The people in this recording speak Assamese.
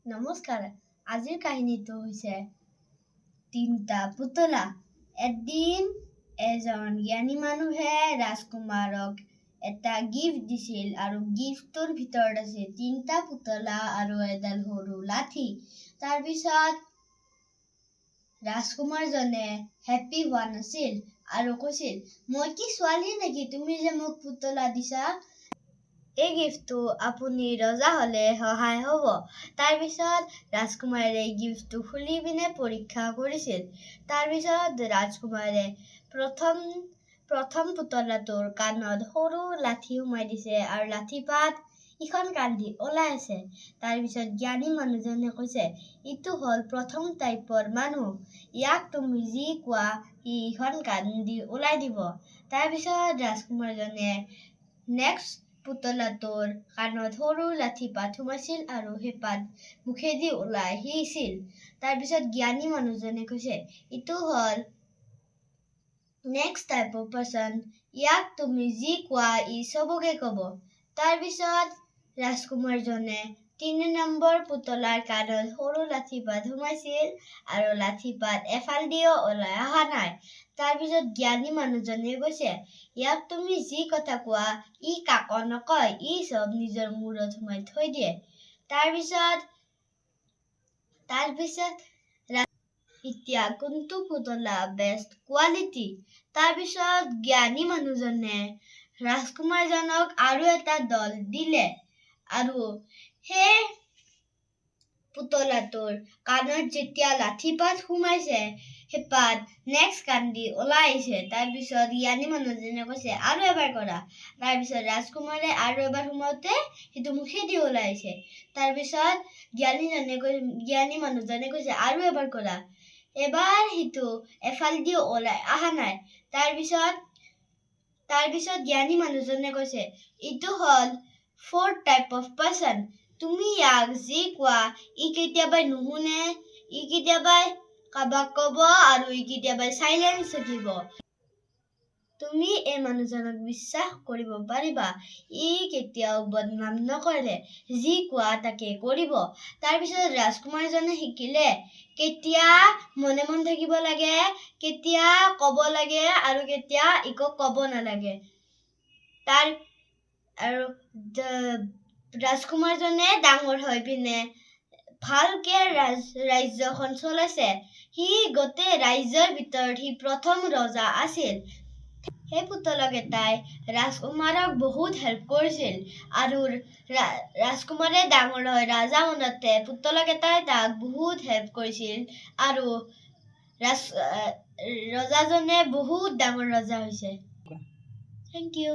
নমস্কাৰ। আজিৰ কাহিনীটো হৈছে তিনিটা পুতলা। এদিন এজন জ্ঞানী মানুহে ৰাজকুমাৰক এটা গিফ্ট দিছিল আৰু গিফ্টটোৰ ভিতৰত আছিল তিনিটা পুতলা আৰু এডাল সৰু লাঠি। তাৰপিছত ৰাজকুমাৰজনে হেপ্পী হোৱা নাছিল আৰু কৈছিল, মই কি ছোৱালী নেকি তুমি যে মোক পুতলা দিছা? এই গিফ্টটো আপুনি ৰজা হলে সহায় হ'ব। তাৰপিছত ৰাজকুমাৰে গিফ্টটো খুলি পিনে পৰীক্ষা কৰিছিল। তাৰপিছত ৰাজকুমাৰে প্ৰথম পুতলাটোৰ কাণত সৰু লাঠি সোমাই দিছে আৰু লাঠিপাত ইখন কাণ দি ওলাই আছে। তাৰপিছত জ্ঞানী মানুহজনে কৈছে, ইটো হ'ল প্ৰথম টাইপৰ মানুহ, ইয়াক তুমি যি কোৱা ইখন কাণ দি ওলাই দিব। তাৰপিছত ৰাজকুমাৰজনে নেক্সট পুতলাটোৰ কাণত সৰু লাঠিপাত সোমাইছিল আৰু সেই পাত মুখেদি ওলাই আহিছিল। তাৰপিছত জ্ঞানী মানুহজনে কৈছে, ইটো হ'ল নেক্সট টাইপ অফ পাৰ্চন, ইয়াক তুমি যি কোৱা ই চবকে কব। তাৰপিছত ৰাজকুমাৰজনে ৩ নম্বৰ পুতলাৰ কাণত সৰু লাঠিপাত সোমাইছিল আৰু লাঠিপাত এফালদিও ওলাই অহা নাই। তাৰপিছত জ্ঞানী মানুহজনে কৈছে, ইয়াক তুমি যি কথা কোৱা ই কাকো নকয়, ই চব নিজৰ মূৰত সোমাই থৈ দিয়ে। তাৰপিছত এতিয়া কোনটো পুতলা বেষ্ট কোৱালিটি? তাৰপিছত জ্ঞানী মানুহজনে ৰাজকুমাৰজনক আৰু এটা দল দিলে আৰু সেই পুতলাটোৰ কাণত যেতিয়া লাঠিপাত সোমাইছে, সেই পাত নেক্সট কাণ দি ওলাই আহিছে। তাৰপিছত জ্ঞানী মানুহজনে কৈছে, আৰু এবাৰ কৰা। তাৰপিছত ৰাজকুমাৰে আৰু এবাৰ সোমাওতে সেইটো মুখেদি ওলাই আহিছে। তাৰপিছত জ্ঞানী মানুহজনে কৈছে, আৰু এবাৰ কৰা। এবাৰ সেইটো এফালদি ওলাই অহা নাই। তাৰপিছত জ্ঞানী মানুহজনে কৈছে, ইটো হ'ল 4th টাইপ অফ পাৰ্চন, তুমি ইয়াক যি কোৱা ই কেতিয়াবাই নুশুনে, ই কেতিয়াবাই কাবাক কব আৰু ই কেতিয়াবাই চাইলেন্স থাকিব। তুমি এই মানুহজনক বিশ্বাস কৰিব পাৰিবা, ই কেতিয়াও বদনাম নকৰে, যি কোৱা তাকে কৰিব। তাৰপিছত ৰাজকুমাৰজনে শিকিলে কেতিয়া মনে মনে থাকিব লাগে, কেতিয়া কব লাগে আৰু কেতিয়া একো কব নালাগে। আৰু ৰাজকুমাৰজনে ডাঙৰ হৈ পিনে ভালকে ৰাজ্যখন চলাইছে। সি গোটেই ৰাজ্যৰ ভিতৰত সি প্ৰথম ৰজা আছিল। সেই পুতলাকেইটাই ৰাজকুমাৰক বহুত হেল্প কৰিছিল আৰু ৰাজকুমাৰে ডাঙৰ হৈ ৰজা বনোতে পুতলাকেইটাই তাক বহুত হেল্প কৰিছিল আৰু ৰজাজনে বহুত ডাঙৰ ৰজা হৈছে। Thank U.